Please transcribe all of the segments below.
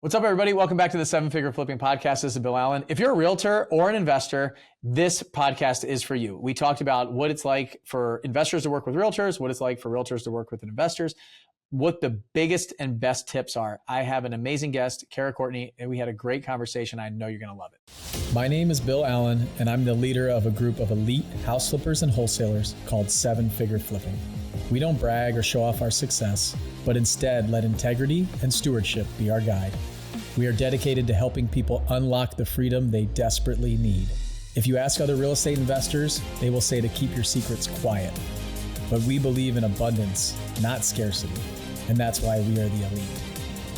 What's up, everybody? Welcome back to the Seven Figure Flipping Podcast. This is Bill Allen. If you're a realtor or an investor, this podcast is for you. We talked about what it's like for investors to work with realtors, what it's like for realtors to work with investors, what the biggest and best tips are. I have an amazing guest, Cara Courtney, and we had a great conversation. I know you're going to love it. My name is Bill Allen, and I'm the leader of a group of elite house flippers and wholesalers called Seven Figure Flipping. We don't brag or show off our success, but instead let integrity and stewardship be our guide. We are dedicated to helping people unlock the freedom they desperately need. If you ask other real estate investors, they will say to keep your secrets quiet. But we believe in abundance, not scarcity, and that's why we are the elite.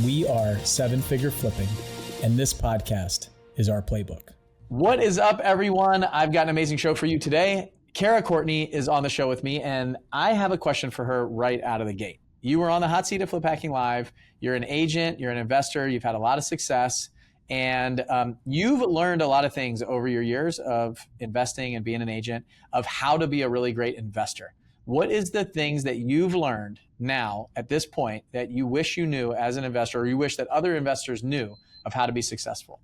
We are Seven Figure Flipping, and this podcast is our playbook. What is up, everyone? I've got an amazing show for you today. Cara Courtney is on the show with me, and I have a question for her right out of the gate. You were on the hot seat of Flip Hacking Live. You're an agent, you're an investor, you've had a lot of success, and you've learned a lot of things over your years of investing and being an agent of how to be a really great investor. What is the things that you've learned now at this point that you wish you knew as an investor, or you wish that other investors knew of how to be successful?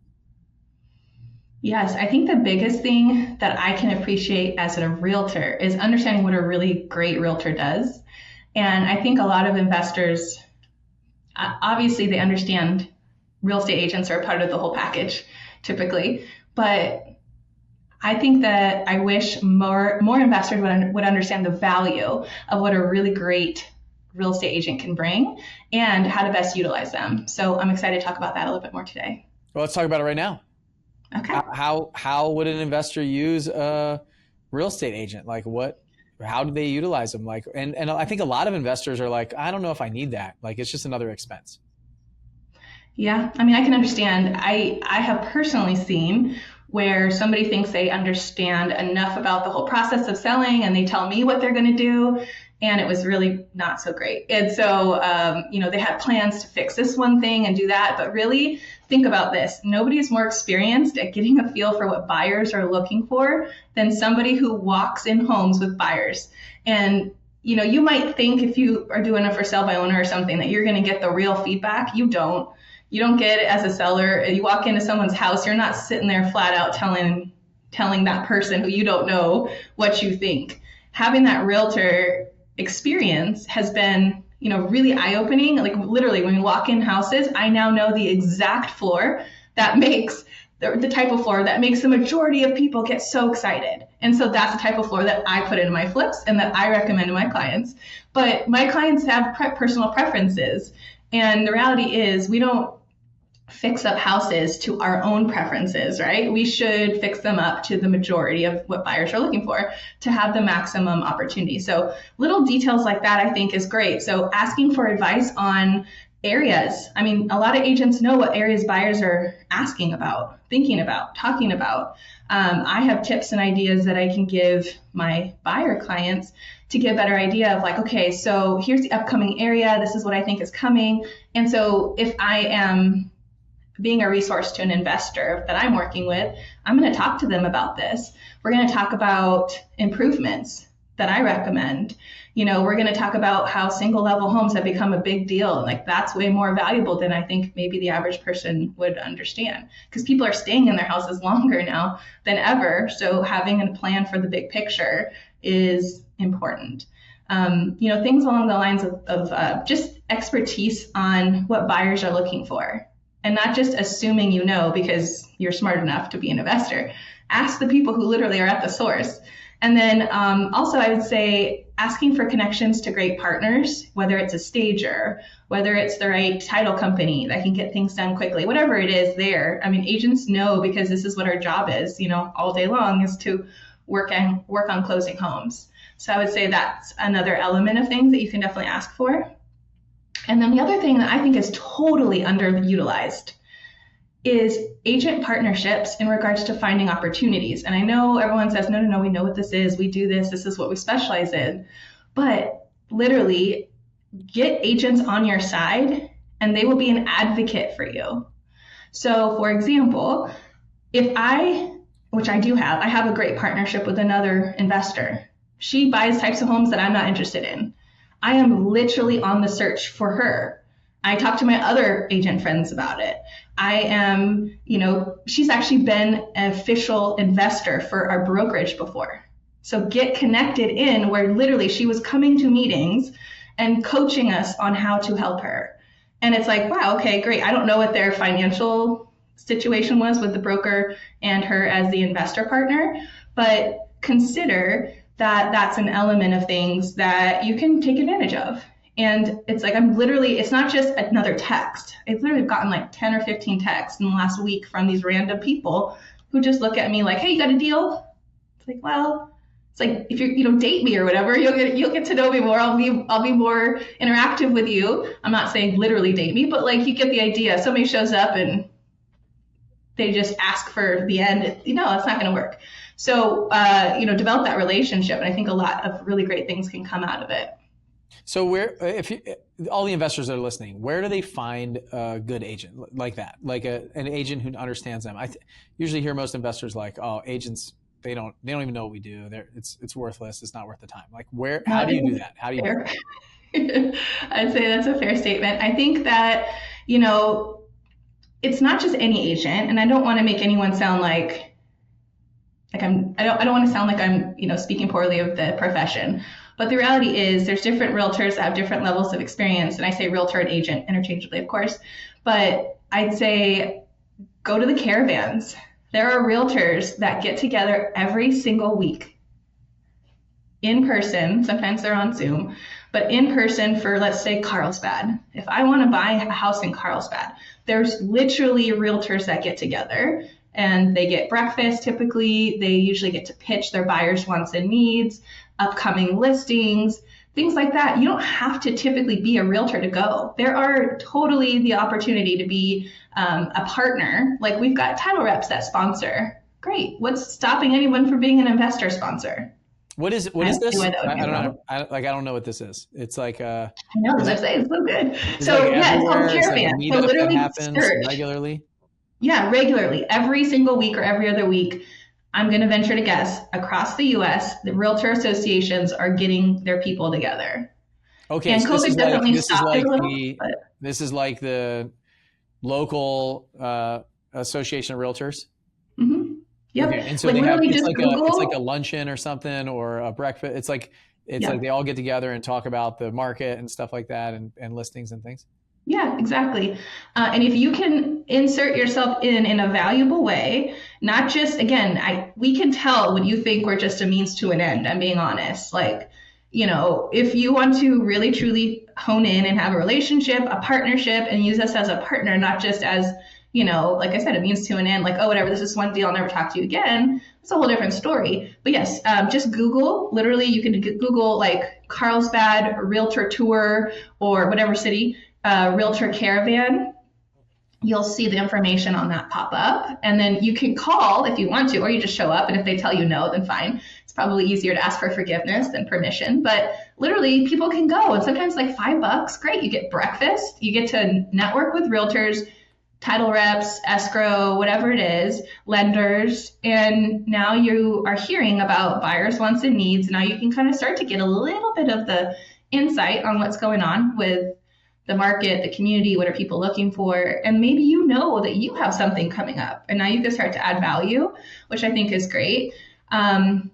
Yes, I think the biggest thing that I can appreciate as a realtor is understanding what a really great realtor does. And I think a lot of investors, obviously they understand real estate agents are a part of the whole package typically, but I think that I wish more investors would understand the value of what a really great real estate agent can bring and how to best utilize them. So I'm excited to talk about that a little bit more today. Well, let's talk about it right now. Okay. How would an investor use a real estate agent? How do they utilize them? And I think a lot of investors are like, I don't know if I need that. It's just another expense. Yeah, I mean, I can understand. I have personally seen where somebody thinks they understand enough about the whole process of selling and they tell me what they're going to do. And it was really not so great. And so, they had plans to fix this one thing and do that. But really think about this. Nobody is more experienced at getting a feel for what buyers are looking for than somebody who walks in homes with buyers. And, you might think if you are doing a for sale by owner or something that you're going to get the real feedback. You don't. You don't get it as a seller. You walk into someone's house, you're not sitting there flat out telling that person who you don't know what you think. Having that realtor experience has been, really eye-opening. Literally when we walk in houses, I now know the exact floor that makes the type of floor that makes the majority of people get so excited. And so that's the type of floor that I put into my flips and that I recommend to my clients. But my clients have personal preferences. And the reality is we don't fix up houses to our own preferences, right? We should fix them up to the majority of what buyers are looking for to have the maximum opportunity. So little details like that, I think, is great. So asking for advice on areas. I mean, a lot of agents know what areas buyers are asking about, thinking about, talking about. I have tips and ideas that I can give my buyer clients to get a better idea of okay, so here's the upcoming area. This is what I think is coming. And so if I am being a resource to an investor that I'm working with, I'm going to talk to them about this. We're going to talk about improvements that I recommend. We're going to talk about how single level homes have become a big deal. That's way more valuable than I think maybe the average person would understand, because people are staying in their houses longer now than ever. So having a plan for the big picture is important. Things along the lines of just expertise on what buyers are looking for. And not just assuming because you're smart enough to be an investor. Ask the people who literally are at the source. And then also I would say asking for connections to great partners, whether it's a stager, whether it's the right title company that can get things done quickly, whatever it is there. I mean, agents know, because this is what our job is, all day long, is to work on closing homes. So I would say that's another element of things that you can definitely ask for. And then the other thing that I think is totally underutilized is agent partnerships in regards to finding opportunities. And I know everyone says, no, we know what this is. We do this. This is what we specialize in. But literally get agents on your side and they will be an advocate for you. So for example, which I do have, I have a great partnership with another investor. She buys types of homes that I'm not interested in. I am literally on the search for her. I talk to my other agent friends about it. I am, she's actually been an official investor for our brokerage before. So get connected in where literally she was coming to meetings and coaching us on how to help her. And it's like, wow, okay, great. I don't know what their financial situation was with the broker and her as the investor partner, but consider that that's an element of things that you can take advantage of. And it's like, it's not just another text. I've literally gotten like 10 or 15 texts in the last week from these random people who just look at me like, hey, you got a deal? It's like, well, it's like, if you don't date me or whatever, you'll get to know me more. I'll be more interactive with you. I'm not saying literally date me, but like, you get the idea. Somebody shows up and they just ask for the end. It's not going to work. So, develop that relationship. And I think a lot of really great things can come out of it. So all the investors that are listening, where do they find a good agent like that? Like an agent who understands them? I usually hear most investors like, oh, agents, they don't even know what we do. It's worthless. It's not worth the time. Like how do you do that? How do you do that? I'd say that's a fair statement. I think that, it's not just any agent, and I don't want to make anyone sound like I don't want to sound like I'm, speaking poorly of the profession. But the reality is there's different realtors that have different levels of experience. And I say realtor and agent interchangeably, of course. But I'd say go to the caravans. There are realtors that get together every single week in person. Sometimes they're on Zoom, but in person for, let's say, Carlsbad. If I want to buy a house in Carlsbad, there's literally realtors that get together and they get breakfast. Typically, they usually get to pitch their buyers' wants and needs, upcoming listings, things like that. You don't have to typically be a realtor to go. There are totally the opportunity to be a partner. Like we've got title reps that sponsor. Great. What's stopping anyone from being an investor sponsor? What is this? I don't know. I don't know what this is. It's like I know, as I say, it's so good. So like it's called Caravan. So literally happens regularly. Yeah, regularly. Every single week or every other week, I'm going to venture to guess, across the U.S., the realtor associations are getting their people together. Okay, and so COVID definitely stopped it a little. This is like the local association of realtors? Mm-hmm. Yep. Okay. And so like it's like a luncheon or something or a breakfast. It's like they all get together and talk about the market and stuff like that and listings and things. Yeah, exactly. And if you can insert yourself in a valuable way, not just, again, we can tell when you think we're just a means to an end. I'm being honest. Like, if you want to really, truly hone in and have a relationship, a partnership, and use us as a partner, not just as, like I said, a means to an end, like, oh, whatever, this is one deal, I'll never talk to you again. It's a whole different story. But yes, just Google, literally, you can Google like Carlsbad Realtor Tour or whatever city, Realtor Caravan. You'll see the information on that pop up. And then you can call if you want to, or you just show up. And if they tell you no, then fine. It's probably easier to ask for forgiveness than permission. But literally, people can go. And sometimes like $5, great. You get breakfast. You get to network with realtors, title reps, escrow, whatever it is, lenders. And now you are hearing about buyers' wants and needs. Now you can kind of start to get a little bit of the insight on what's going on with the market, the community, what are people looking for? And maybe you know that you have something coming up and now you can start to add value, which I think is great. And,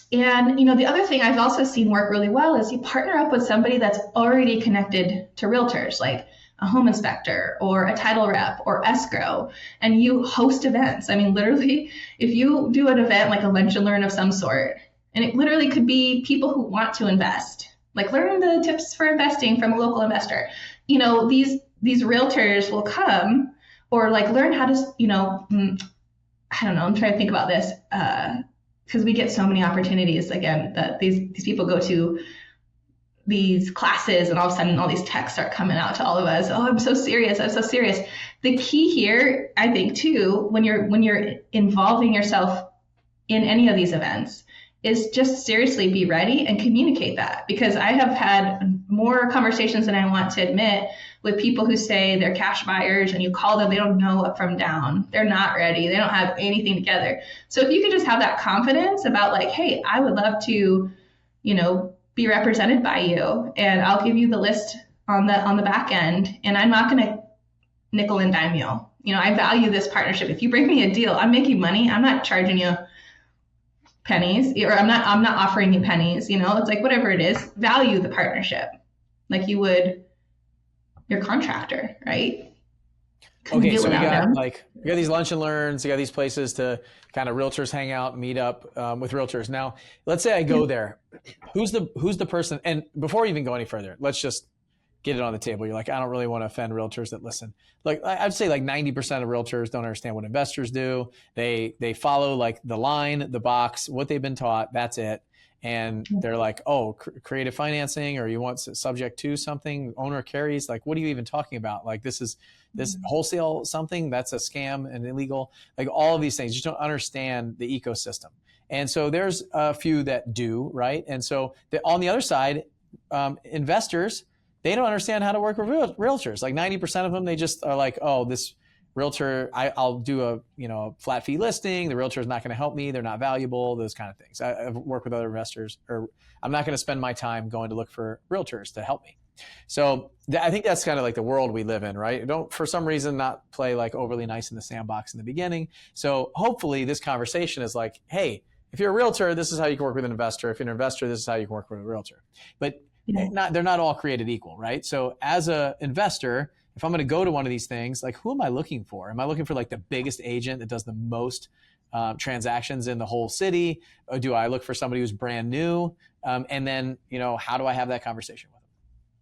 the other thing I've also seen work really well is you partner up with somebody that's already connected to realtors, like a home inspector or a title rep or escrow, and you host events. I mean, literally, if you do an event like a lunch and learn of some sort, and it literally could be people who want to invest, like learn the tips for investing from a local investor. These realtors will come or like learn how to, I don't know, I'm trying to think about this because we get so many opportunities, again, that these people go to these classes and all of a sudden all these texts start coming out to all of us. Oh, I'm so serious. The key here, I think too, when you're involving yourself in any of these events, is just seriously be ready and communicate that. Because I have had more conversations than I want to admit with people who say they're cash buyers and you call them, they don't know up from down. They're not ready. They don't have anything together. So if you could just have that confidence about like, hey, I would love to, be represented by you and I'll give you the list on the back end, and I'm not going to nickel and dime you. I value this partnership. If you bring me a deal, I'm making money. I'm not charging you pennies, or I'm not offering you pennies. It's like, whatever it is, value the partnership like you would your contractor, right? Okay, so we got these lunch and learns, you got these places to kind of realtors hang out, meet up with realtors. Now, let's say I go there. Who's the person? And before we even go any further, let's just get it on the table. You're like, I don't really want to offend realtors that listen. Like, I'd say like 90% of realtors don't understand what investors do. They follow like the line, the box, what they've been taught. That's it. And they're like, oh, creative financing, or you want subject to something, owner carries. Like, what are you even talking about? Like, this wholesale something, that's a scam and illegal. Like, all of these things, you just don't understand the ecosystem. And so there's a few that do, right? And so on the other side, investors, they don't understand how to work with realtors. Like 90% of them, they just are like, oh, this realtor, I'll do a flat fee listing. The realtor is not going to help me. They're not valuable, those kind of things. I've worked with other investors, or I'm not going to spend my time going to look for realtors to help me. So I think that's kind of like the world we live in, right? Don't, for some reason, not play like overly nice in the sandbox in the beginning. So hopefully this conversation is like, hey, if you're a realtor, this is how you can work with an investor. If you're an investor, this is how you can work with a realtor. But they're not all created equal, right? So as an investor, if I'm going to go to one of these things, like, who am I looking for? Am I looking for like the biggest agent that does the most transactions in the whole city? Or do I look for somebody who's brand new? And then, how do I have that conversation with them?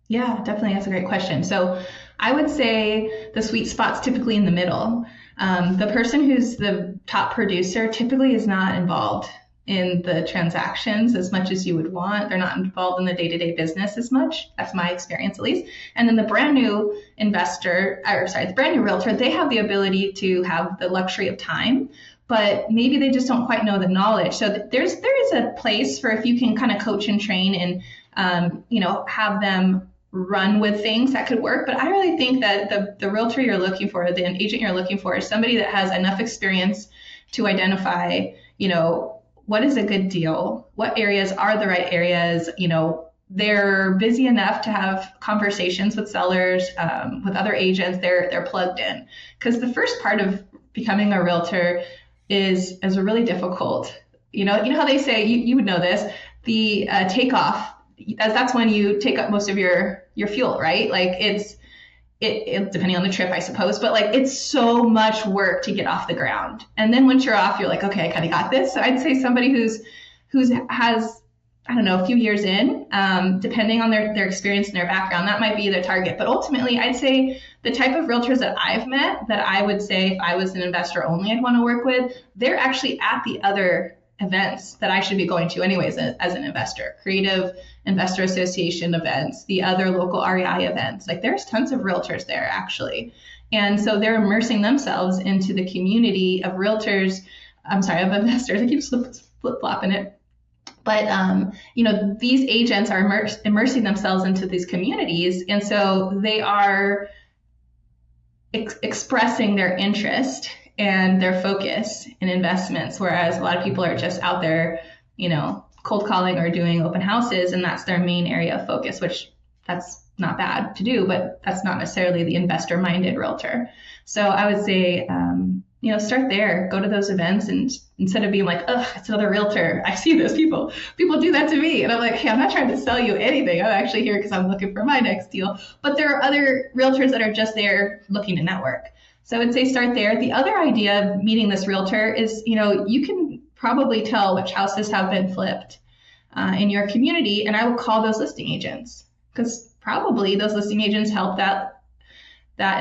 Yeah, definitely. That's a great question. So I would say the sweet spot's typically in the middle. The person who's the top producer typically is not involved in the transactions as much as you would want. They're not involved in the day-to-day business as much. That's my experience, at least. And then the brand new the brand new realtor, they have the ability to have the luxury of time, but maybe they just don't quite know the knowledge. So there is a place for, if you can kind of coach and train and have them run with things, that could work. But I really think that the realtor you're looking for, the agent you're looking for, is somebody that has enough experience to identify, what is a good deal? What areas are the right areas? They're busy enough to have conversations with sellers, with other agents. They're plugged in, because the first part of becoming a realtor is really difficult. You know how they say, you would know this, the takeoff. That's when you take up most of your fuel, right? Like it depending on the trip, I suppose, but like, it's so much work to get off the ground. And then once you're off, you're like, okay, I kind of got this. So I'd say somebody who's has, I don't know, a few years in, depending on their experience and their background, that might be their target. But ultimately, I'd say the type of realtors that I've met, that I would say if I was an investor only I'd want to work with, they're actually at the other events that I should be going to anyways as an investor, Creative Investor Association events, the other local REI events. Like, there's tons of realtors there actually. And so they're immersing themselves into the community of realtors, of investors. I keep flip-flopping it. But, these agents are immersing themselves into these communities. And so they are expressing their interest and their focus in investments, whereas a lot of people are just out there, cold calling or doing open houses, and that's their main area of focus, which that's not bad to do, but that's not necessarily the investor-minded realtor. So I would say, start there, go to those events, and instead of being like, ugh, it's another realtor. I see those people do that to me. And I'm like, hey, I'm not trying to sell you anything. I'm actually here because I'm looking for my next deal. But there are other realtors that are just there looking to network. So I would say start there. The other idea of meeting this realtor is, you can probably tell which houses have been flipped in your community. And I would call those listing agents, because probably those listing agents help that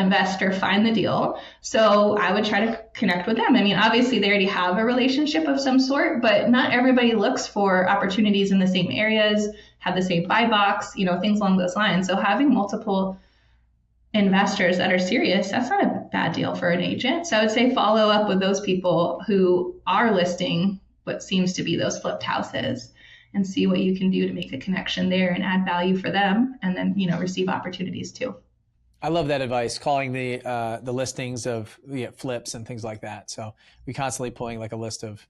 investor find the deal. So I would try to connect with them. I mean, obviously they already have a relationship of some sort, but not everybody looks for opportunities in the same areas, have the same buy box, things along those lines. So having multiple investors that are serious, that's not a bad deal for an agent. So I would say follow up with those people who are listing what seems to be those flipped houses, and see what you can do to make a connection there and add value for them, and then receive opportunities too. I love that advice, calling the listings of flips and things like that. So we constantly pulling like a list of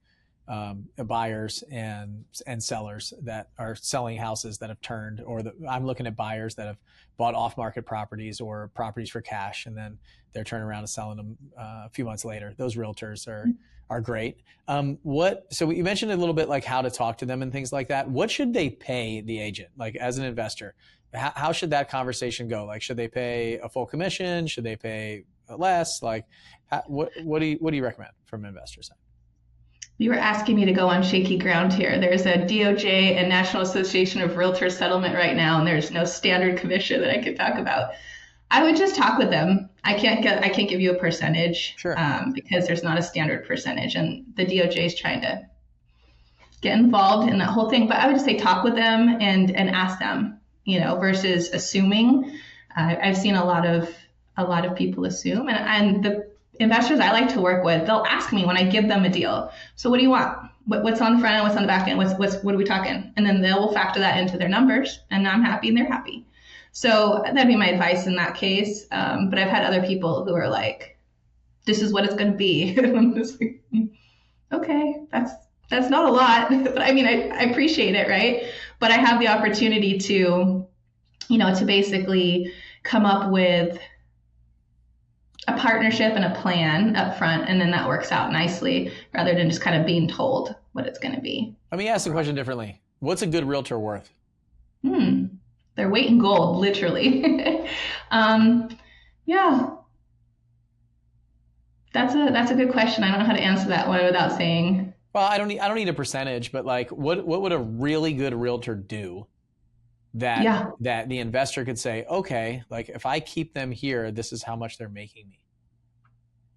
buyers and sellers that are selling houses that have turned, or I'm looking at buyers that have bought off-market properties or properties for cash, and then they're turning around and selling them a few months later. Those realtors are great. So you mentioned a little bit like how to talk to them and things like that. What should they pay the agent? Like as an investor, how should that conversation go? Like, should they pay a full commission? Should they pay less? Like, what do you recommend from an investor side? You were asking me to go on shaky ground here. There's a DOJ and National Association of Realtors settlement right now, and there's no standard commission that I could talk about. I would just talk with them. I can't give you a percentage, sure, because there's not a standard percentage, and the DOJ is trying to get involved in that whole thing. But I would just say talk with them and ask them, versus assuming. I've seen a lot of people assume, and the investors I like to work with, they'll ask me when I give them a deal. So what do you want? What's on the front end? What's on the back end? What are we talking? And then they'll factor that into their numbers, and I'm happy and they're happy. So that'd be my advice in that case. But I've had other people who are like, this is what it's going to be. And I'm just like, okay, that's not a lot, but I mean, I appreciate it. Right. But I have the opportunity to, to basically come up with a partnership and a plan up front, and then that works out nicely rather than just kind of being told what it's going to be. Let me ask the question differently. What's a good realtor worth? Their weight in gold, literally. Yeah, that's a good question. I don't know how to answer that one without saying. Well, I don't need a percentage, but like, what would a really good realtor do that the investor could say, okay, like if I keep them here, this is how much they're making me?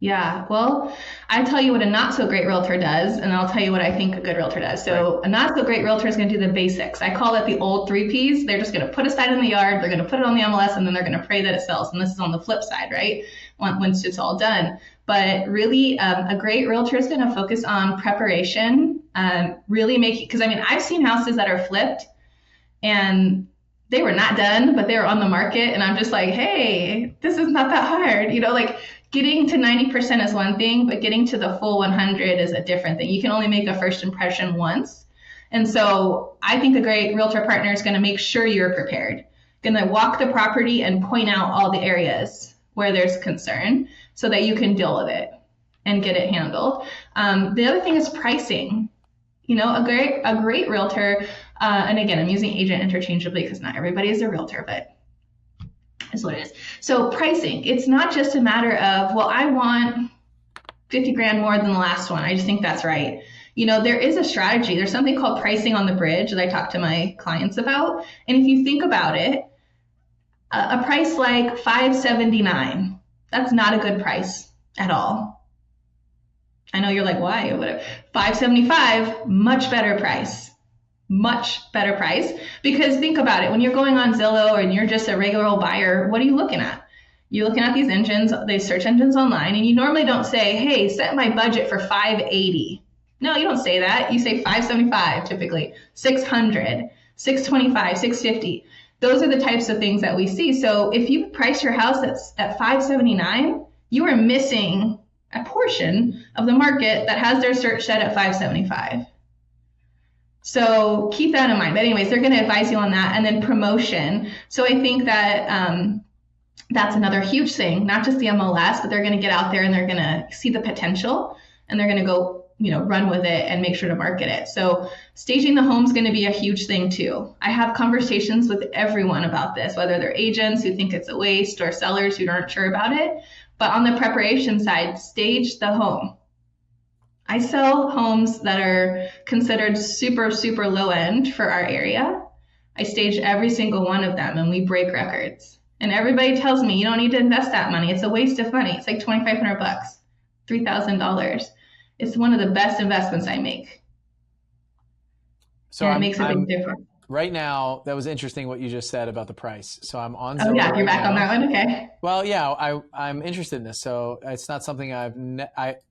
Yeah, well, I tell you what a not so great realtor does, and I'll tell you what I think a good realtor does. So right. A not so great realtor is going to do the basics. I call it the old 3 Ps. They're just going to put a site in the yard, they're going to put it on the MLS, and then they're going to pray that it sells. And this is on the flip side, right? Once it's all done. But really, a great realtor is going to focus on preparation, really making, because I mean, I've seen houses that are flipped and they were not done, but they were on the market. And I'm just like, hey, this is not that hard. Like getting to 90% is one thing, but getting to the full 100 is a different thing. You can only make a first impression once. And so I think a great realtor partner is going to make sure you're prepared, going to walk the property and point out all the areas where there's concern so that you can deal with it and get it handled. The other thing is pricing. A great realtor, and again, I'm using agent interchangeably because not everybody is a realtor, but is what it is. So pricing, it's not just a matter of, well, I want 50 grand more than the last one. I just think that's right. There is a strategy. There's something called pricing on the bridge that I talk to my clients about. And if you think about it, a price like $579, that's not a good price at all. I know you're like, why? Whatever. $575, much better price. Much better price. Because think about it, when you're going on Zillow and you're just a regular old buyer, what are you looking at? You're looking at these engines, these search engines online, and you normally don't say, hey, set my budget for 580. No, you don't say that. You say 575 typically, 600, 625, 650. Those are the types of things that we see. So if you price your house at 579, you are missing a portion of the market that has their search set at 575. So keep that in mind. But anyways, they're going to advise you on that. And then promotion. So I think that that's another huge thing, not just the MLS, but they're going to get out there and they're going to see the potential and they're going to go, run with it and make sure to market it. So staging the home is going to be a huge thing too. I have conversations with everyone about this, whether they're agents who think it's a waste or sellers who aren't sure about it. But on the preparation side, stage the home. I sell homes that are considered super, super low end for our area. I stage every single one of them and we break records. And everybody tells me you don't need to invest that money. It's a waste of money. It's like $2,500, $3,000. It's one of the best investments I make. So and it makes a big difference. Right now, that was interesting what you just said about the price. So I'm on Zillow. Oh yeah, you're back now. On that one. Okay. Well, yeah, I'm interested in this. So it's not something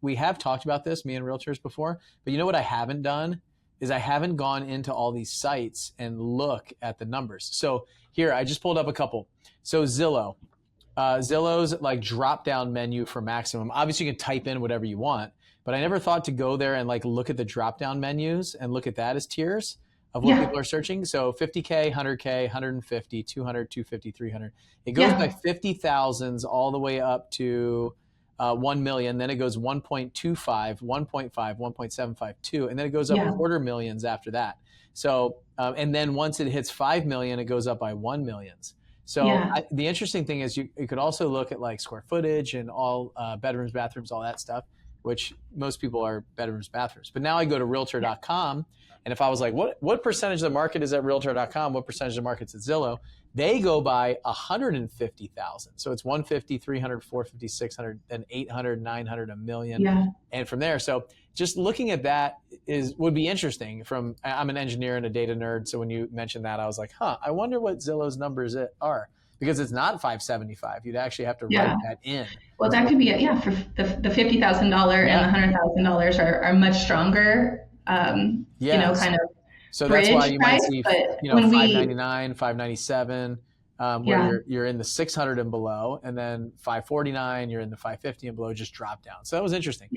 we have talked about this, me and realtors before. But you know what I haven't done is I haven't gone into all these sites and look at the numbers. So here, I just pulled up a couple. So Zillow, Zillow's like drop down menu for maximum. Obviously, you can type in whatever you want, but I never thought to go there and like look at the drop down menus and look at that as tiers of what Yeah. people are searching. So 50K, 100K, 150, 200, 250, 300. It goes by 50,000s all the way up to 1 million. Then it goes 1.25, 1.5, 1.75, 2, and then it goes up quarter millions after that. So, and then once it hits 5 million, it goes up by 1 millions. So the interesting thing is you could also look at like square footage and all bedrooms, bathrooms, all that stuff, which most people are bedrooms, bathrooms. But now I go to realtor.com, and if I was like, what percentage of the market is at realtor.com? What percentage of the market's at Zillow? They go by 150,000. So it's 150, 300, 450, 600, then 800, 900, a million, and from there. So just looking at that would be interesting. I'm an engineer and a data nerd, so when you mentioned that, I was like, I wonder what Zillow's numbers are, because it's not 575. You'd actually have to write that in. Well, that could be it. Yeah, for the $50,000 and the $100,000 are much stronger. You know, kind of. So that's why you might see, 599, 597, where you're in the 600 and below, and then 549, you're in the 550 and below, just drop down. So that was interesting.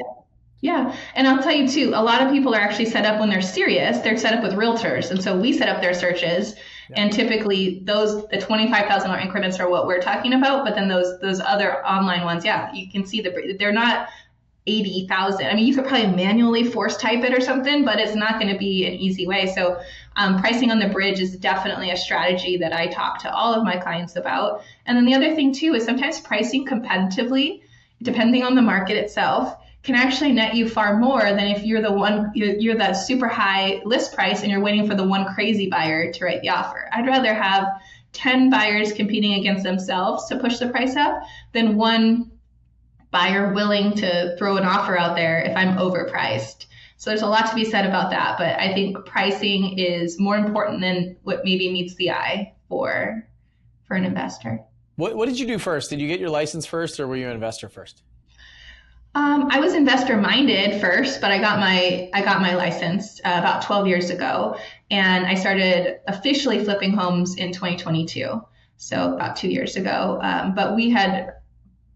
Yeah. And I'll tell you too, a lot of people are actually set up when they're serious. They're set up with realtors. And so we set up their searches, and typically the $25,000 increments are what we're talking about. But then those other online ones, you can see they're not 80,000. I mean, you could probably manually force type it or something, but it's not going to be an easy way. So pricing on the bridge is definitely a strategy that I talk to all of my clients about. And then the other thing too is sometimes pricing competitively, depending on the market itself, can actually net you far more than if you're you're that super high list price and you're waiting for the one crazy buyer to write the offer. I'd rather have 10 buyers competing against themselves to push the price up than one buyer willing to throw an offer out there if I'm overpriced. So there's a lot to be said about that, but I think pricing is more important than what maybe meets the eye for an investor. What did you do first? Did you get your license first, or were you an investor first? I was investor minded first, but I got my license about 12 years ago, and I started officially flipping homes in 2022. So about 2 years ago. But we had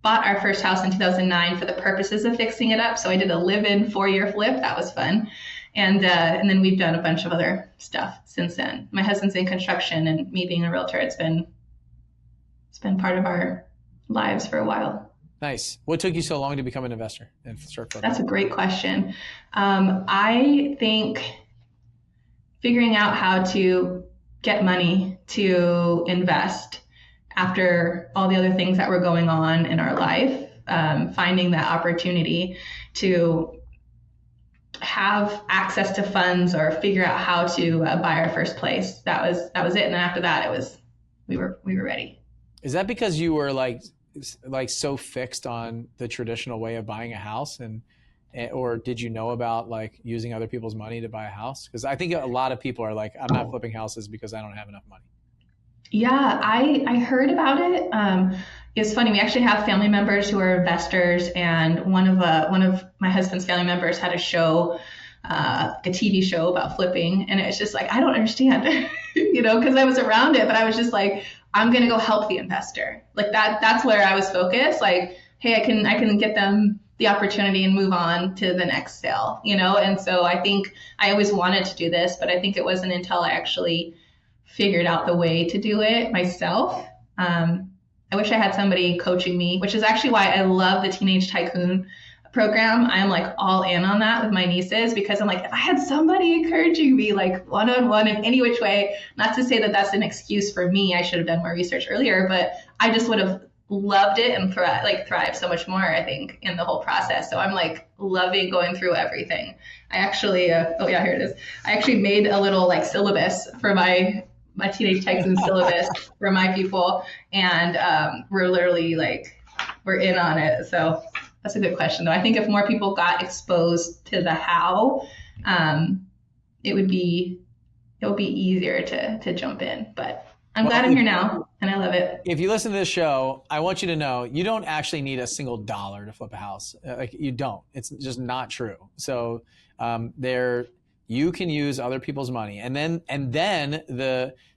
bought our first house in 2009 for the purposes of fixing it up. So I did a live-in 4-year flip. That was fun. And then we've done a bunch of other stuff since then. My husband's in construction, and me being a realtor, it's been part of our lives for a while. Nice. What took you so long to become an investor and start flipping? That's a great question. I think figuring out how to get money to invest after all the other things that were going on in our life, finding that opportunity to have access to funds or figure out how to buy our first place. That was it. And then after that, we were ready. Is that because you were like so fixed on the traditional way of buying a house, or did you know about like using other people's money to buy a house? Because I think a lot of people are like, I'm not flipping houses because I don't have enough money. Yeah, I heard about it. It's funny. We actually have family members who are investors, and one of my husband's family members had a show, a TV show about flipping, and it's just like, I don't understand, because I was around it, but I was just like, I'm gonna go help the investor. Like that's where I was focused. Like, hey, I can get them the opportunity and move on to the next sale, And so I think I always wanted to do this, but I think it wasn't until I actually figured out the way to do it myself. I wish I had somebody coaching me, which is actually why I love the Teenage Tycoon program. I'm like all in on that with my nieces, because I'm like, if I had somebody encouraging me like one-on-one in any which way, not to say that that's an excuse for me, I should have done more research earlier, but I just would have loved it and thrive so much more, I think, in the whole process. So I'm like loving going through everything. I actually, here it is. I actually made a little like syllabus for my Teenage Tycoon syllabus for my people. And we're literally we're in on it. So that's a good question though. I think if more people got exposed to the how, it would be easier to jump in, but I'm glad I'm here now and I love it. If you listen to this show, I want you to know you don't actually need a single dollar to flip a house. You don't. It's just not true. So You can use other people's money. And then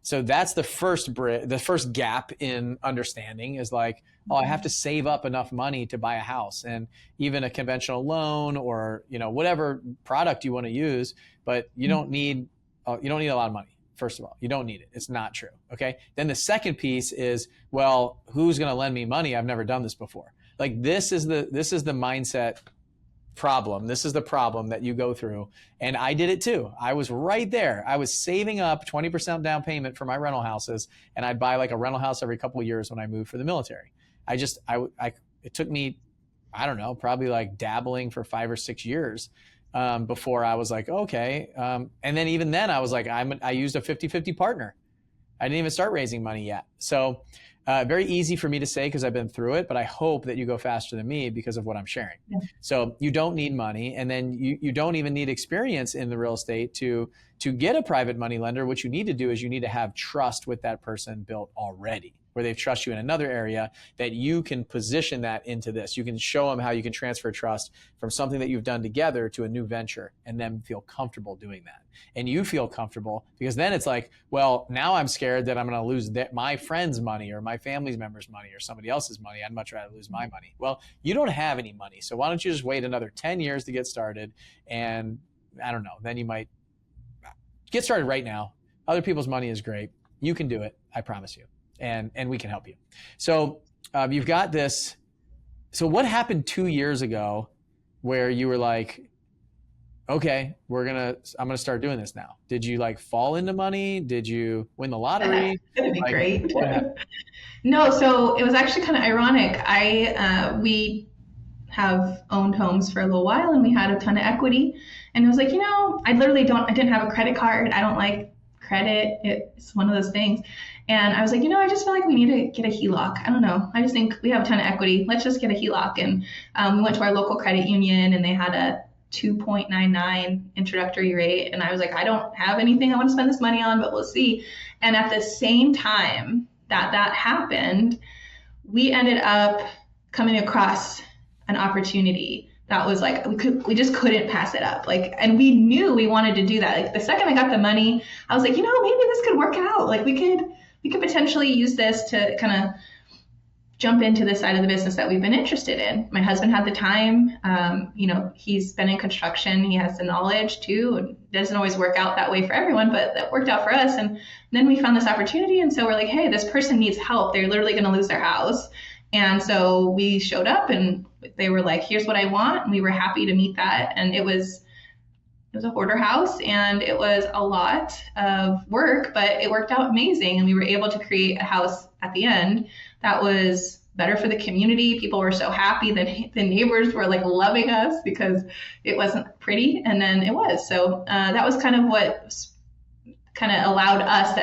so that's the first gap in understanding is like, oh, I have to save up enough money to buy a house, and even a conventional loan or, whatever product you want to use, but you don't need a lot of money. First of all, you don't need it. It's not true. Okay. Then the second piece is, well, who's going to lend me money? I've never done this before. Like this is the mindset problem. This is the problem that you go through. And I did it too. I was right there. I was saving up 20% down payment for my rental houses, and I'd buy like a rental house every couple of years when I moved for the military. It took me, I don't know, probably like dabbling for 5 or 6 years before I was like, okay. And then even then I was like, I used a 50-50 partner. I didn't even start raising money yet. So very easy for me to say because I've been through it, but I hope that you go faster than me because of what I'm sharing. Yeah. So you don't need money, and then you don't even need experience in the real estate to get a private money lender. What you need to do is you need to have trust with that person built already, where they trust you in another area, that you can position that into this. You can show them how you can transfer trust from something that you've done together to a new venture, and then feel comfortable doing that. And you feel comfortable because then it's like, well, now I'm scared that I'm going to lose my friend's money or my family member's money or somebody else's money. I'd much rather lose my money. Well, you don't have any money. So why don't you just wait another 10 years to get started? And I don't know, then you might get started right now. Other people's money is great. You can do it. I promise you. And we can help you. So you've got this. So what happened 2 years ago where you were like, okay, I'm gonna start doing this now? Did you like fall into money? Did you win the lottery? That'd be great. No, so it was actually kind of ironic. We have owned homes for a little while, and we had a ton of equity. And it was like, I didn't have a credit card. I don't like credit. It's one of those things. And I was like, I just feel like we need to get a HELOC. I don't know. I just think we have a ton of equity. Let's just get a HELOC. And we went to our local credit union, and they had a 2.99 introductory rate. And I was like, I don't have anything I want to spend this money on, but we'll see. And at the same time that happened, we ended up coming across an opportunity that was like, we just couldn't pass it up. Like, and we knew we wanted to do that. Like the second I got the money, I was like, maybe this could work out. Like we could potentially use this to kind of jump into the side of the business that we've been interested in. My husband had the time. He's been in construction. He has the knowledge too. It doesn't always work out that way for everyone, but that worked out for us. And then we found this opportunity. And so we're like, hey, this person needs help. They're literally going to lose their house. And so we showed up, and they were like, here's what I want. And we were happy to meet that. And it was a hoarder house, and it was a lot of work, but it worked out amazing. And we were able to create a house at the end that was better for the community. People were so happy that the neighbors were like loving us because it wasn't pretty. And then it was. So that was kind of what kind of allowed us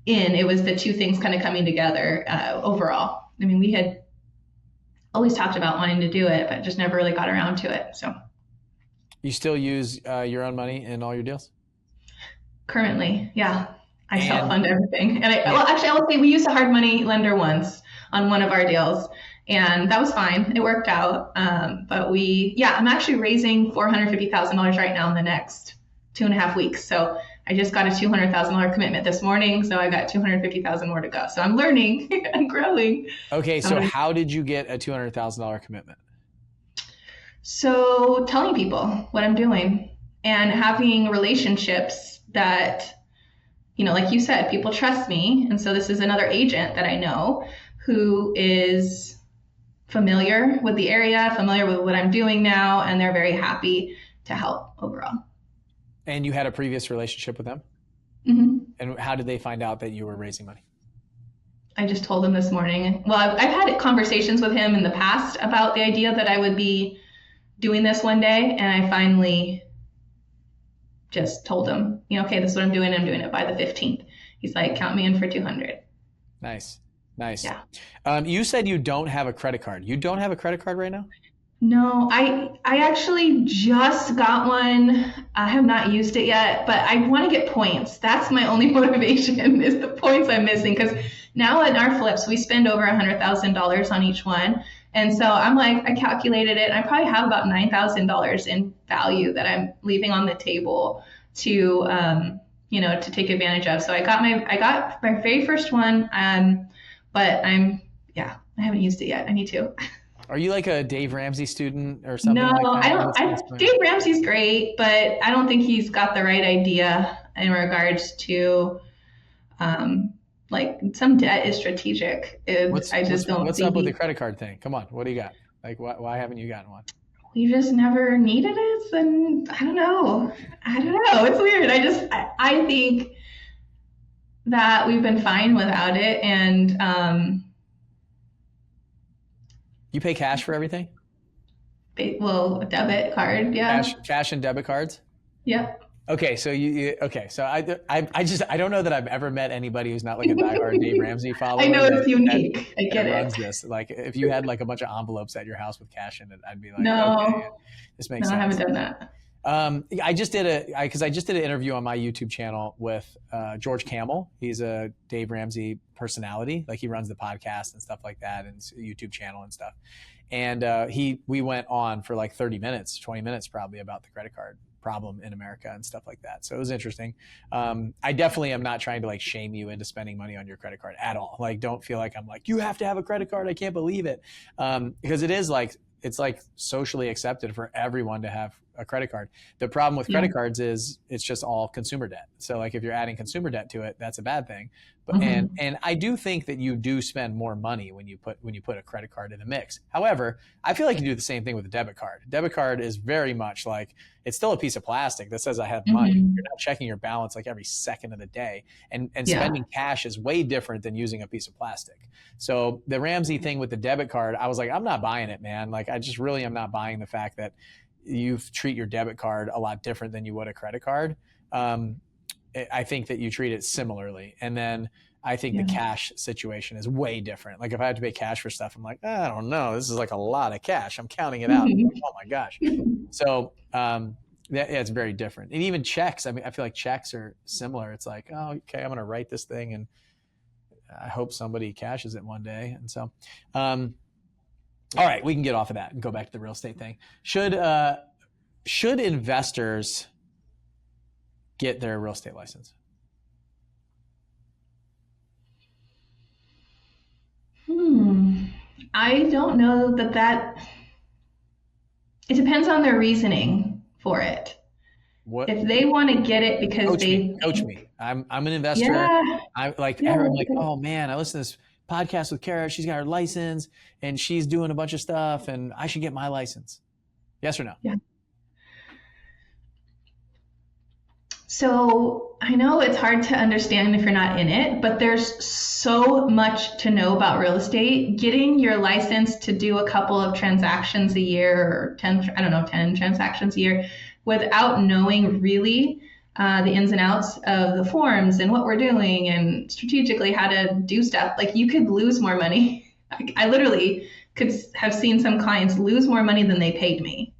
it was the two things kind of coming together overall. I mean, we had always talked about wanting to do it, but just never really got around to it. So you still use your own money in all your deals? Currently, yeah. I self-fund everything. And I will say we used a hard money lender once on one of our deals, and that was fine. It worked out. But I'm actually raising $450,000 right now in the next 2.5 weeks. So I just got a $200,000 commitment this morning. So I got $250,000 more to go. So I'm learning and growing. Okay. So how did you get a $200,000 commitment? So telling people what I'm doing and having relationships that, like you said, people trust me. And so this is another agent that I know who is familiar with the area, familiar with what I'm doing now, and they're very happy to help overall. And you had a previous relationship with them? Mm-hmm. And how did they find out that you were raising money? I just told him this morning. Well, I've had conversations with him in the past about the idea that I would be doing this one day, and I finally just told him, okay, this is what I'm doing. I'm doing it by the 15th. He's like, count me in for 200. Nice. Yeah. You said you don't have a credit card. You don't have a credit card right now? No, I actually just got one. I have not used it yet, but I want to get points. That's my only motivation is the points I'm missing, because now in our flips, we spend over $100,000 on each one. And so I'm like, I calculated it, and I probably have about $9,000 in value that I'm leaving on the table to, to take advantage of. So I got my very first one, but I haven't used it yet. I need to. Are you like a Dave Ramsey student or something No, like that? I don't. Dave Ramsey's great, but I don't think he's got the right idea in regards to, like, some debt is strategic. What's up with the credit card thing? Come on, what do you got? Like, why haven't you gotten one? We just never needed it, and I don't know. It's weird. I think that we've been fine without it, and you pay cash for everything? Well, a debit card, yeah. Cash and debit cards? Yep. Okay, so so I don't know that I've ever met anybody who's not like a diehard Dave Ramsey follower. I know it's unique. I get it. Runs this. Like, if you had like a bunch of envelopes at your house with cash in it, I'd be like, no, okay, this makes sense. I haven't done that. I just did an interview on my YouTube channel with George Camel. He's a Dave Ramsey personality. Like, he runs the podcast and stuff like that, and YouTube channel and stuff. And we went on for like 30 minutes, 20 minutes probably, about the credit card problem in America and stuff like that. So it was interesting. I definitely am not trying to like shame you into spending money on your credit card at all. Like, don't feel like I'm like, you have to have a credit card. I can't believe it. Because it is like, it's like socially accepted for everyone to have a credit card. The problem with credit cards is it's just all consumer debt. So like, if you're adding consumer debt to it, that's a bad thing. But and I do think that you do spend more money when you put a credit card in the mix. However, I feel like you do the same thing with a debit card. Debit card is very much like, it's still a piece of plastic that says I have money. You're not checking your balance like every second of the day. And spending cash is way different than using a piece of plastic. So the Ramsey thing with the debit card, I was like, I'm not buying it, man. Like, I just really am not buying the fact that you treat your debit card a lot different than you would a credit card. I think that you treat it similarly. And then I think the cash situation is way different. Like, if I have to pay cash for stuff, I'm like, I don't know. This is like a lot of cash. I'm counting it out. Like, oh my gosh. So it's very different. And even checks, I mean, I feel like checks are similar. It's like, oh, okay, I'm going to write this thing and I hope somebody cashes it one day. And so, all right, we can get off of that and go back to the real estate thing. Should investors get their real estate license? I don't know that it depends on their reasoning for it. What if they want to get it because coach me. I'm an investor. I'm like, oh man, I listen to this podcast with Cara. She's got her license and she's doing a bunch of stuff, and I should get my license. Yes or no? Yeah. So I know it's hard to understand if you're not in it, but there's so much to know about real estate. Getting your license to do a couple of transactions a year, or 10 transactions a year, without knowing really the ins and outs of the forms and what we're doing and strategically how to do stuff, like, you could lose more money. I literally could have seen some clients lose more money than they paid me.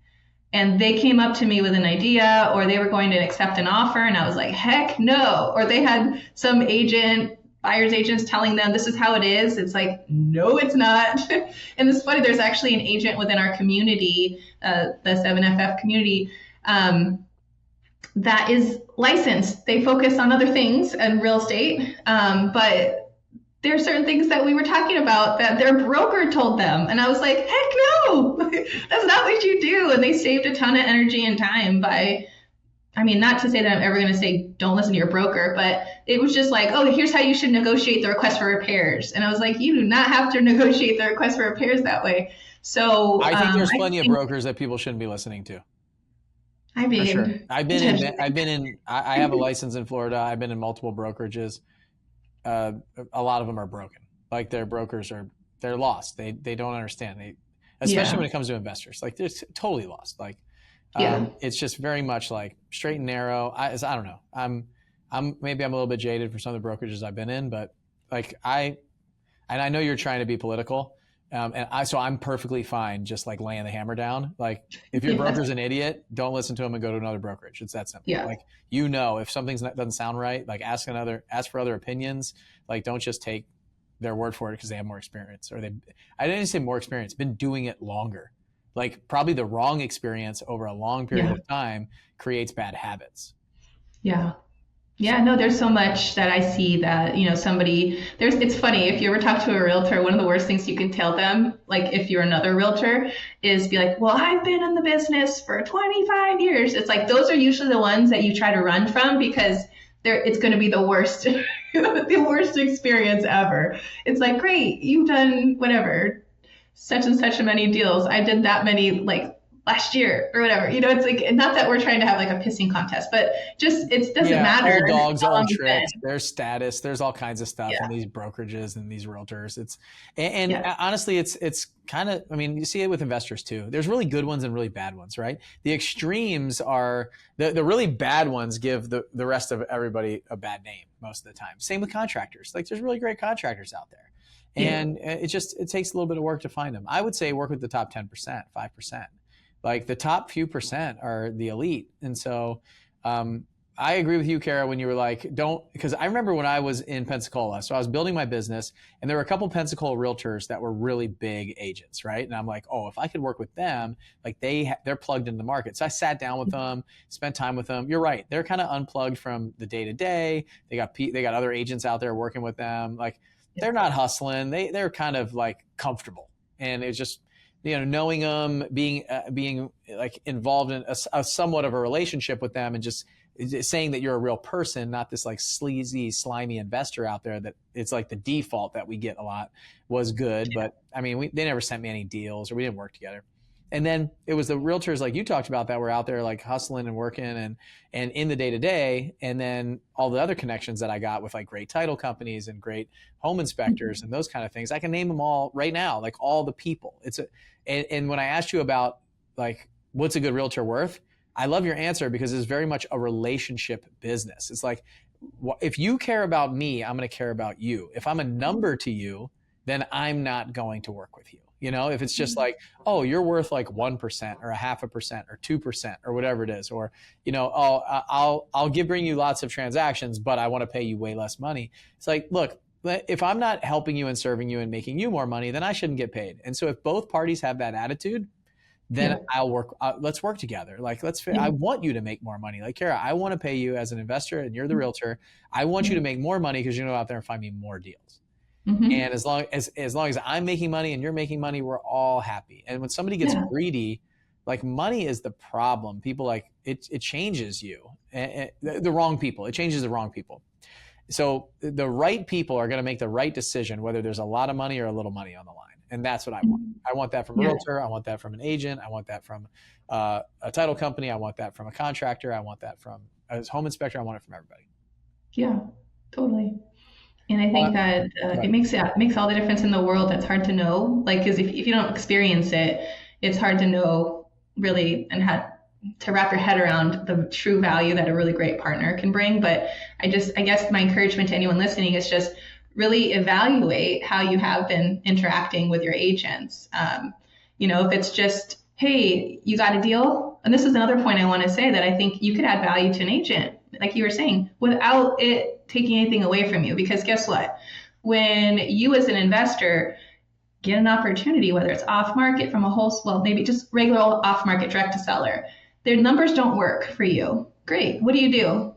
And they came up to me with an idea, or they were going to accept an offer, and I was like, heck no. Or they had some buyer's agents telling them this is how it is. It's like, no, it's not. And it's funny, there's actually an agent within our community, the 7FF community, that is licensed. They focus on other things and real estate, but there are certain things that we were talking about that their broker told them. And I was like, heck no, that's not what you do. And they saved a ton of energy and time by, not to say that I'm ever going to say, don't listen to your broker, but it was just like, oh, here's how you should negotiate the request for repairs. And I was like, you do not have to negotiate the request for repairs that way. So I think there's plenty of brokers that people shouldn't be listening to. For sure. I have a license in Florida. I've been in multiple brokerages. A lot of them are broken. Like, their brokers they're lost. They don't understand. Especially when it comes to investors, like, they're totally lost. Like, it's just very much like straight and narrow. I don't know. Maybe I'm a little bit jaded for some of the brokerages I've been in, but like, I know you're trying to be political. So I'm perfectly fine just like laying the hammer down. Like, if your broker's an idiot, don't listen to him and go to another brokerage. It's that simple. Like, if something doesn't sound right, like, ask for other opinions. Like, don't just take their word for it because they have more experience, or I didn't say more experience, been doing it longer. Like probably the wrong experience over a long period of time creates bad habits. Yeah. Yeah, no, there's so much that I see that, it's funny, if you ever talk to a realtor, one of the worst things you can tell them, like if you're another realtor, is be like, well, I've been in the business for 25 years. It's like, those are usually the ones that you try to run from because it's going to be the worst, the worst experience ever. It's like, great, you've done whatever, such and such many deals. I did that many, like, last year or whatever. It's like, not that we're trying to have like a pissing contest, but just it doesn't matter. Old dogs, old tricks, there's status, there's all kinds of stuff in these brokerages and these realtors. Honestly, it's kind of, I mean, you see it with investors too. There's really good ones and really bad ones, right? The extremes are the really bad ones give the rest of everybody a bad name most of the time. Same with contractors. Like there's really great contractors out there. And it takes a little bit of work to find them. I would say work with the top 10%, 5%. Like the top few percent are the elite. And so I agree with you, Cara, when you were like, because I remember when I was in Pensacola, so I was building my business and there were a couple Pensacola realtors that were really big agents, right? And I'm like, oh, if I could work with them, like they're plugged into the market. So I sat down with them, spent time with them. You're right. They're kind of unplugged from the day to day. They got other agents out there working with them. Like they're not hustling. They're kind of like comfortable. And it's just, knowing them, being like involved in a somewhat of a relationship with them, and just saying that you're a real person, not this like sleazy, slimy investor out there that it's like the default that we get a lot, was good. But I mean, they never sent me any deals or we didn't work together. And then it was the realtors like you talked about that were out there like hustling and working and in the day to day. And then all the other connections that I got with like great title companies and great home inspectors and those kind of things. I can name them all right now, like all the people. And when I asked you about like, what's a good realtor worth? I love your answer because it's very much a relationship business. It's like, if you care about me, I'm going to care about you. If I'm a number to you, then I'm not going to work with you. If it's just like, oh, you're worth like 1% or 0.5% or 2% or whatever it is, or, I'll bring you lots of transactions, but I want to pay you way less money. It's like, look, if I'm not helping you and serving you and making you more money, then I shouldn't get paid. And so if both parties have that attitude, then I'll work. Let's work together. Like, I want you to make more money. Like, Cara, I want to pay you as an investor and you're the realtor. I want you to make more money because you go out there and find me more deals. Mm-hmm. And as long as I'm making money and you're making money, we're all happy. And when somebody gets greedy, like money is the problem. People like it changes you. The wrong people. It changes the wrong people. So the right people are going to make the right decision, whether there's a lot of money or a little money on the line. And that's what I want. I want that from a realtor. I want that from an agent. I want that from a title company. I want that from a contractor. I want that from a home inspector. I want it from everybody. Yeah, totally. And I think that it makes all the difference in the world. That's hard to know. Like, because if you don't experience it, it's hard to know really and how to wrap your head around the true value that a really great partner can bring. But I guess my encouragement to anyone listening is just really evaluate how you have been interacting with your agents. If it's just, hey, you got a deal. And this is another point I want to say that I think you could add value to an agent, like you were saying, without it taking anything away from you. Because guess what? When you as an investor get an opportunity, whether it's off market from maybe just regular off market direct to seller, their numbers don't work for you. Great. What do?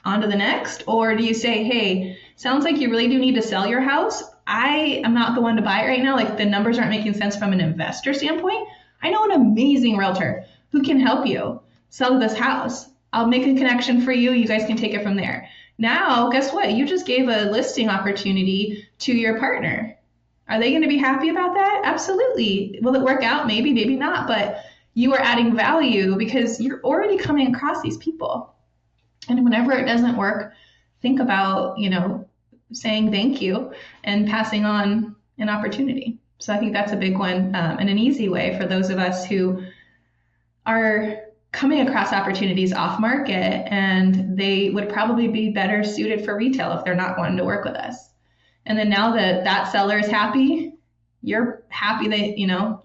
On to the next? Or do you say, hey, sounds like you really do need to sell your house. I am not the one to buy it right now. Like the numbers aren't making sense from an investor standpoint. I know an amazing realtor who can help you sell this house. I'll make a connection for you. You guys can take it from there. Now, guess what? You just gave a listing opportunity to your partner. Are they going to be happy about that? Absolutely. Will it work out? Maybe, maybe not. But you are adding value because you're already coming across these people. And whenever it doesn't work, think about, saying thank you and passing on an opportunity. So I think that's a big one and an easy way for those of us who are coming across opportunities off market, and they would probably be better suited for retail if they're not wanting to work with us. And then now that seller is happy, you're happy that,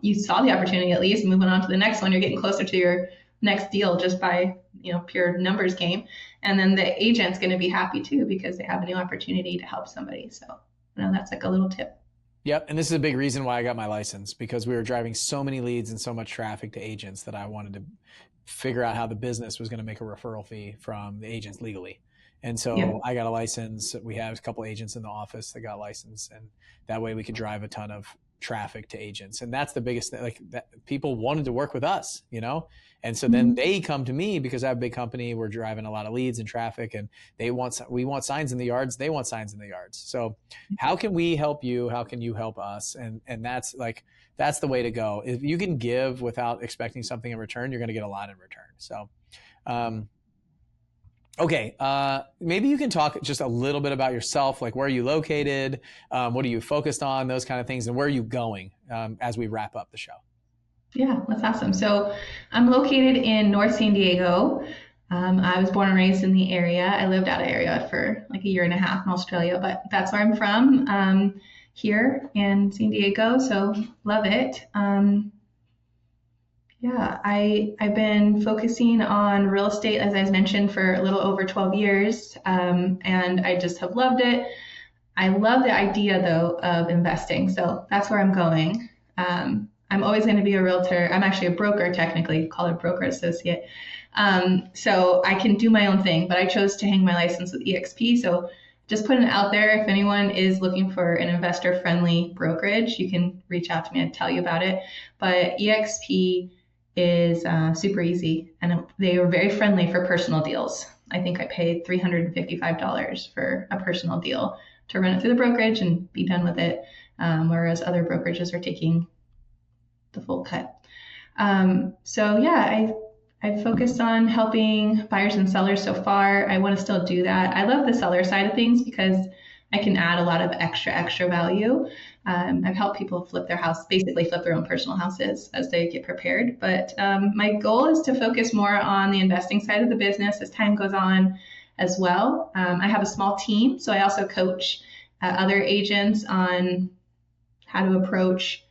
you saw the opportunity at least, moving on to the next one, you're getting closer to your next deal just by, pure numbers game. And then the agent's going to be happy too, because they have a new opportunity to help somebody. So that's like a little tip. Yep. And this is a big reason why I got my license, because we were driving so many leads and so much traffic to agents that I wanted to figure out how the business was going to make a referral fee from the agents legally. And Yeah. so I got a license. We have a couple agents in the office that got licensed, and that way we could drive a ton of traffic to agents. And that's the biggest thing. Like, that people wanted to work with us, and so then they come to me because I have a big company. We're driving a lot of leads and traffic, and we want signs in the yards. They want signs in the yards. So how can we help you? How can you help us? And that's the way to go. If you can give without expecting something in return, you're going to get a lot in return. So, okay. Maybe you can talk just a little bit about yourself. Like, where are you located? What are you focused on? Those kind of things. And where are you going as we wrap up the show? Yeah, that's awesome. So I'm located in North San Diego. I was born and raised in the area. I lived out of area for like a year and a half in Australia, but that's where I'm from, here in San Diego. So love it. Yeah, I've been focusing on real estate, as I mentioned, for a little over 12 years, and I just have loved it. I love the idea, though, of investing, so that's where I'm going. I'm always going to be a realtor. I'm actually a broker, technically, called a broker associate. So I can do my own thing, but I chose to hang my license with EXP. So just putting it out there, if anyone is looking for an investor-friendly brokerage, you can reach out to me and tell you about it. But EXP is super easy, and they were very friendly for personal deals. I think I paid $355 for a personal deal to run it through the brokerage and be done with it, whereas other brokerages are taking the full cut. So yeah, I've focused on helping buyers and sellers so far. I want to still do that. I love the seller side of things because I can add a lot of extra value. I've helped people flip their house, basically flip their own personal houses as they get prepared. But my goal is to focus more on the investing side of the business as time goes on as well. I have a small team, so I also coach other agents on how to approach,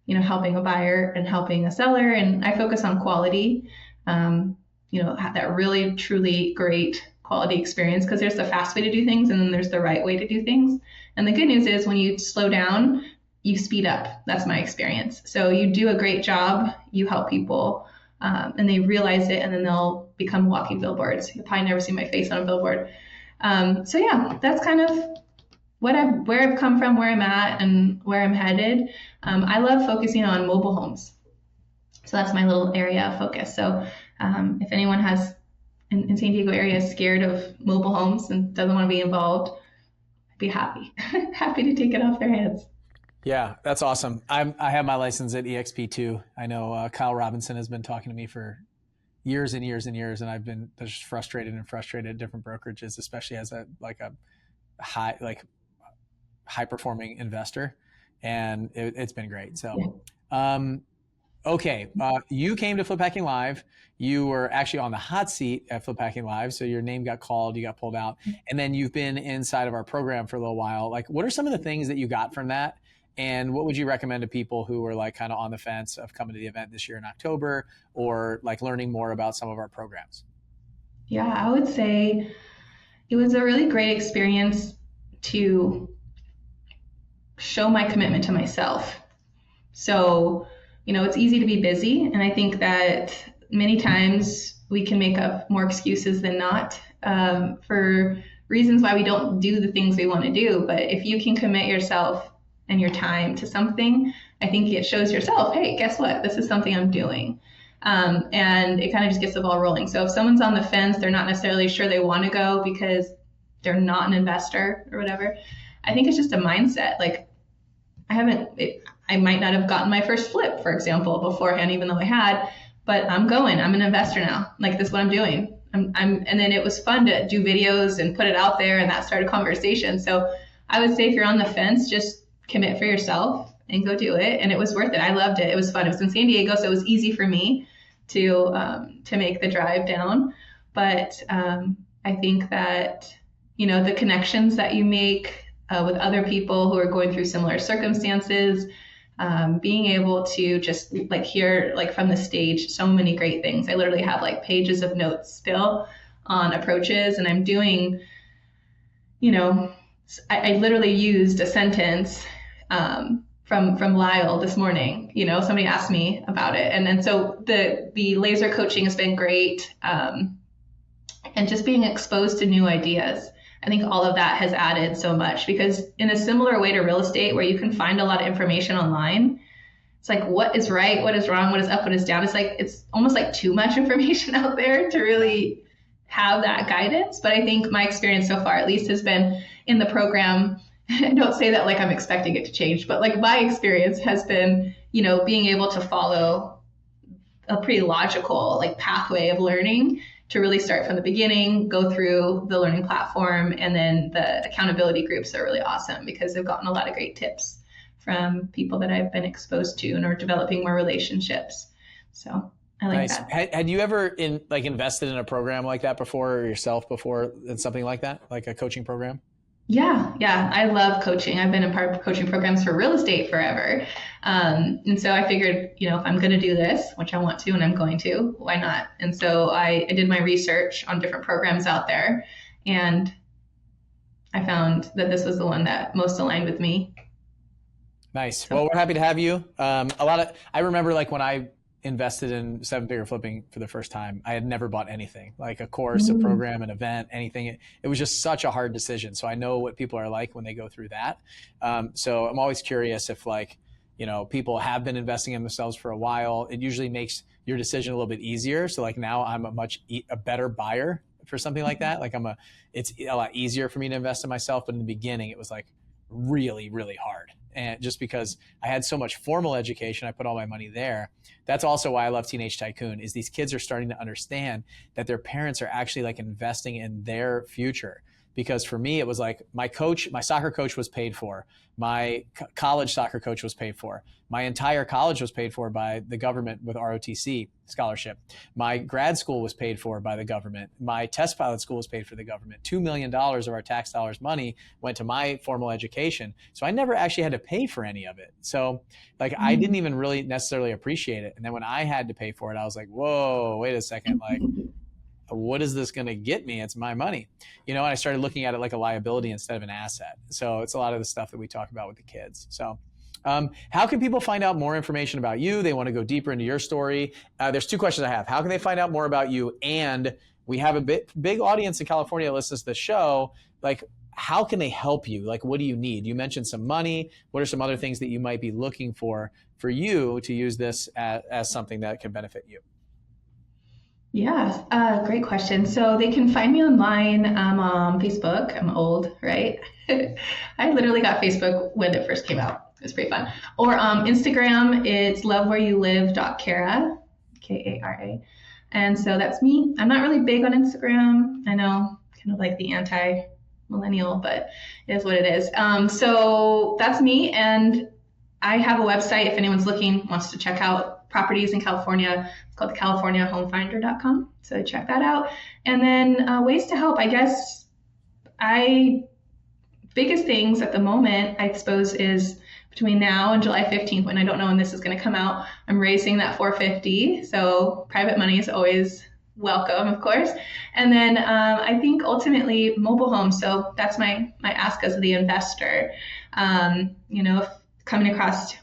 helping a buyer and helping a seller. And I focus on quality, that really, truly great quality experience, because there's the fast way to do things and then there's the right way to do things. And the good news is when you slow down, you speed up. That's my experience. So you do a great job, you help people, and they realize it, and then they'll become walking billboards. You'll probably never see my face on a billboard. So yeah, that's kind of where I've come from, where I'm at, and where I'm headed. I love focusing on mobile homes. So that's my little area of focus. So if anyone has in San Diego area is scared of mobile homes and doesn't want to be involved, I'd be happy to take it off their hands. Yeah, that's awesome. I have my license at EXP too. I know Kyle Robinson has been talking to me for years and years and years, and I've been just frustrated at different brokerages, especially as a high performing investor, and it's been great. So, okay, you came to Flip Hacking Live. You were actually on the hot seat at Flip Hacking Live, so your name got called, you got pulled out, and then you've been inside of our program for a little while. Like, what are some of the things that you got from that? And what would you recommend to people who are like kind of on the fence of coming to the event this year in October, or like learning more about some of our programs? Yeah, I would say it was a really great experience to show my commitment to myself. So, it's easy to be busy, and I think that many times we can make up more excuses than not for reasons why we don't do the things we want to do. But if you can commit yourself and your time to something, I think it shows yourself, hey, guess what? This is something I'm doing. And it kind of just gets the ball rolling. So if someone's on the fence, they're not necessarily sure they want to go because they're not an investor or whatever, I think it's just a mindset. Like, I might not have gotten my first flip, for example, beforehand, even though I had, but I'm an investor now. Like, this is what I'm doing. And then it was fun to do videos and put it out there, and that started conversation. So I would say if you're on the fence, just commit for yourself and go do it. And it was worth it. I loved it. It was fun. It was in San Diego, so it was easy for me to make the drive down. But I think that, the connections that you make with other people who are going through similar circumstances, being able to just hear from the stage so many great things. I literally have pages of notes still on approaches, and I'm doing, I literally used a sentence from Lyle this morning. Somebody asked me about it, and then so the laser coaching has been great, and just being exposed to new ideas. I think all of that has added so much, because in a similar way to real estate, where you can find a lot of information online, it's like, what is right, what is wrong, what is up, what is down. It's almost like too much information out there to really have that guidance. But I think my experience so far, at least, has been in the program. I don't say that like I'm expecting it to change, but like my experience has been, being able to follow a pretty logical like pathway of learning, to really start from the beginning, go through the learning platform, and then the accountability groups are really awesome because they've gotten a lot of great tips from people that I've been exposed to and are developing more relationships. So I like Nice. that. Had you ever invested in a program like that before, or yourself before, in something like that, like a coaching program? Yeah. I love coaching. I've been a part of coaching programs for real estate forever. And so I figured, if I'm going to do this, which I want to, and I'm going to, why not? And so I did my research on different programs out there, and I found that this was the one that most aligned with me. Nice. Well, we're happy to have you. I remember like when I invested in seven-figure flipping for the first time, I had never bought anything, like a course, a program, an event, anything. It was just such a hard decision. So I know what people are like when they go through that. So I'm always curious if people have been investing in themselves for a while. It usually makes your decision a little bit easier. So like now I'm a better buyer for something like that. Like it's a lot easier for me to invest in myself. But in the beginning, it was like really, really hard. And just because I had so much formal education, I put all my money there. That's also why I love Teenage Tycoon, is these kids are starting to understand that their parents are actually like investing in their future. Because for me, it was like my soccer coach was paid for. My college soccer coach was paid for. My entire college was paid for by the government with ROTC scholarship. My grad school was paid for by the government. My test pilot school was paid for the government. $2 million of our tax dollars money went to my formal education. So I never actually had to pay for any of it. So like I didn't even really necessarily appreciate it. And then when I had to pay for it, I was like, whoa, wait a second. Like, what is this going to get me? It's my money, and I started looking at it like a liability instead of an asset. So it's a lot of the stuff that we talk about with the kids. So how can people find out more information about you? They want to go deeper into your story. There's two questions I have. How can they find out more about you? And we have a big audience in California that listens to the show. Like, how can they help you? Like, what do you need? You mentioned some money. What are some other things that you might be looking for you to use this as something that can benefit you? Yeah, great question. So they can find me online. I'm on Facebook. I'm old, right? I literally got Facebook when it first came out. It was pretty fun. Or Instagram, it's lovewhereyoulive.cara, Kara. And so that's me. I'm not really big on Instagram. I know, kind of like the anti-millennial, but it is what it is. So that's me. And I have a website if anyone's wants to check out properties in California. It's called CaliforniaHomefinder.com. So check that out. And then ways to help, I guess. Biggest things at the moment, I suppose, is between now and July 15th, when I don't know when this is going to come out, I'm raising that $450. So private money is always welcome, of course. And then I think ultimately mobile homes. So that's my ask as the investor. If coming across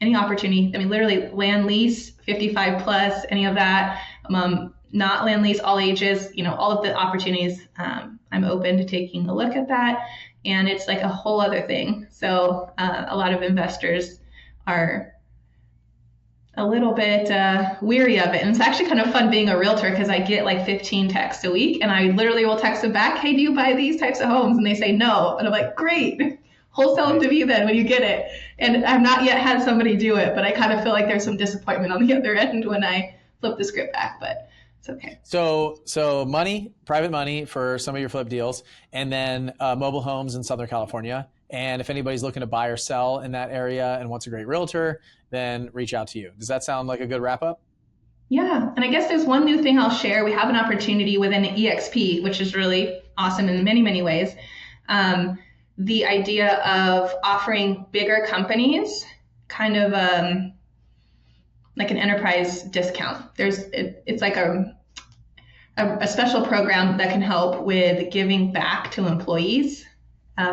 any opportunity, I mean, literally land lease, 55 plus, any of that, not land lease, all ages, all of the opportunities, I'm open to taking a look at that. And it's like a whole other thing. So a lot of investors are a little bit weary of it. And it's actually kind of fun being a realtor, because I get like 15 texts a week, and I literally will text them back, hey, do you buy these types of homes? And they say no. And I'm like, great. Wholesale them to me then when you get it. And I've not yet had somebody do it, but I kind of feel like there's some disappointment on the other end when I flip the script back, but it's okay. So money, private money for some of your flip deals, and then mobile homes in Southern California. And if anybody's looking to buy or sell in that area and wants a great realtor, then reach out to you. Does that sound like a good wrap up? Yeah. And I guess there's one new thing I'll share. We have an opportunity within EXP, which is really awesome in many, many ways. The idea of offering bigger companies kind of like an enterprise discount. It's like a special program that can help with giving back to employees.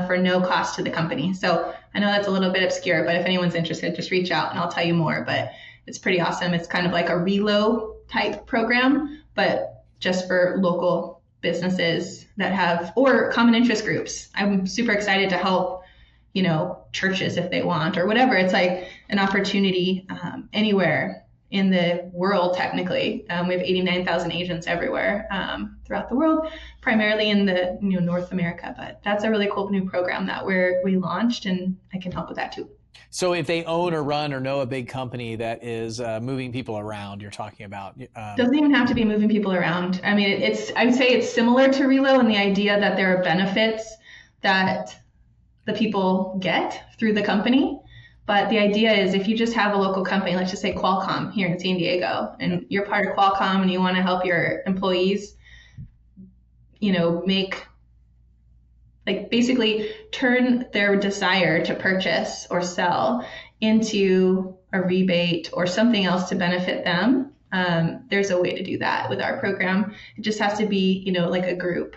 for no cost to the company. So I know that's a little bit obscure, but if anyone's interested, just reach out and I'll tell you more. But it's pretty awesome. It's kind of like a relo type program, but just for local businesses that have, or common interest groups. I'm super excited to help, churches if they want or whatever. It's like an opportunity anywhere in the world, technically. We have 89,000 agents everywhere throughout the world, primarily in the North America. But that's a really cool new program that we launched, and I can help with that too. So if they own or run or know a big company that is moving people around, you're talking about. Doesn't even have to be moving people around. I mean, I would say it's similar to Relo in the idea that there are benefits that the people get through the company. But the idea is if you just have a local company, let's just say Qualcomm here in San Diego, and you're part of Qualcomm and you want to help your employees, basically turn their desire to purchase or sell into a rebate or something else to benefit them. There's a way to do that with our program. It just has to be, like a group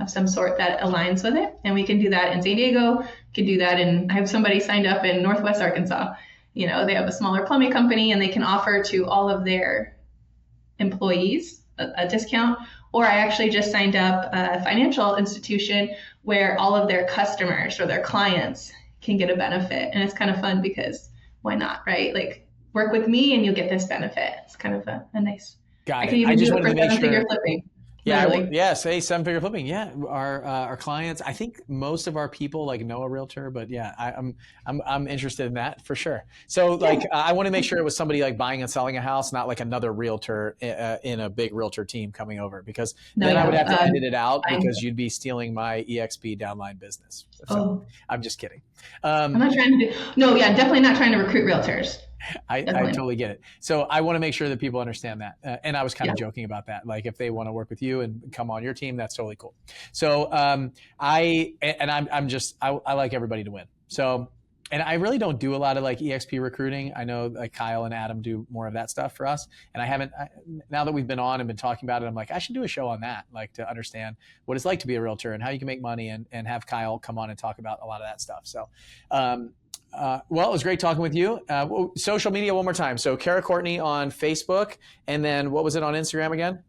of some sort that aligns with it. And we can do that in San Diego. Can do that I have somebody signed up in Northwest Arkansas. They have a smaller plumbing company and they can offer to all of their employees a discount. Or I actually just signed up a financial institution where all of their customers or their clients can get a benefit. And it's kind of fun because why not, right? Like work with me and you'll get this benefit. It's kind of a nice. Got it. I can even do it for 7-figure flipping. Yeah, say 7-figure flipping. Yeah, our clients. I think most of our people know a realtor, but yeah, I'm interested in that for sure. So I want to make sure it was somebody buying and selling a house, not like another realtor in a big realtor team coming over, because then I would have to edit it out because you'd be stealing my EXP downline business. So I'm just kidding. I'm not trying to definitely not trying to recruit realtors. I totally get it. So I want to make sure that people understand that. And I was kind of joking about that. Like if they want to work with you and come on your team, that's totally cool. So I like everybody to win. So, and I really don't do a lot of EXP recruiting. I know Kyle and Adam do more of that stuff for us. And now that we've been on and been talking about it, I'm like, I should do a show on that, to understand what it's like to be a realtor and how you can make money and have Kyle come on and talk about a lot of that stuff. So, well, it was great talking with you. Social media one more time. So Cara Courtney on Facebook, and then what was it on Instagram again?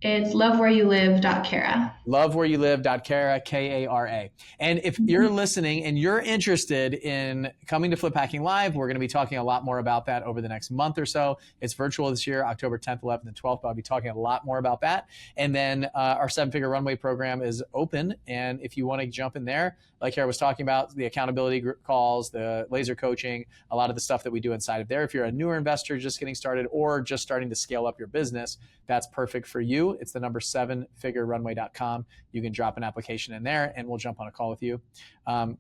It's lovewhereyoulive.cara. Lovewhereyoulive.cara, Kara. And if you're listening and you're interested in coming to Flip Hacking Live, we're going to be talking a lot more about that over the next month or so. It's virtual this year, October 10th, 11th, and 12th. But I'll be talking a lot more about that. And then our 7-figure runway program is open. And if you want to jump in there, like Cara was talking about, the accountability group calls, the laser coaching, a lot of the stuff that we do inside of there. If you're a newer investor just getting started or just starting to scale up your business, that's perfect for you. It's the number 7figurerunway.com. You can drop an application in there and we'll jump on a call with you.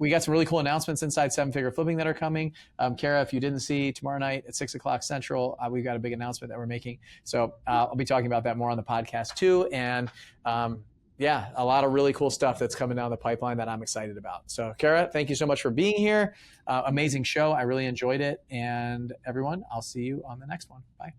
We got some really cool announcements inside 7-figure flipping that are coming. Cara, if you didn't see, tomorrow night at 6 o'clock Central, we've got a big announcement that we're making. So I'll be talking about that more on the podcast too. And yeah, a lot of really cool stuff that's coming down the pipeline that I'm excited about. So Cara, thank you so much for being here. Amazing show. I really enjoyed it. And everyone, I'll see you on the next one. Bye.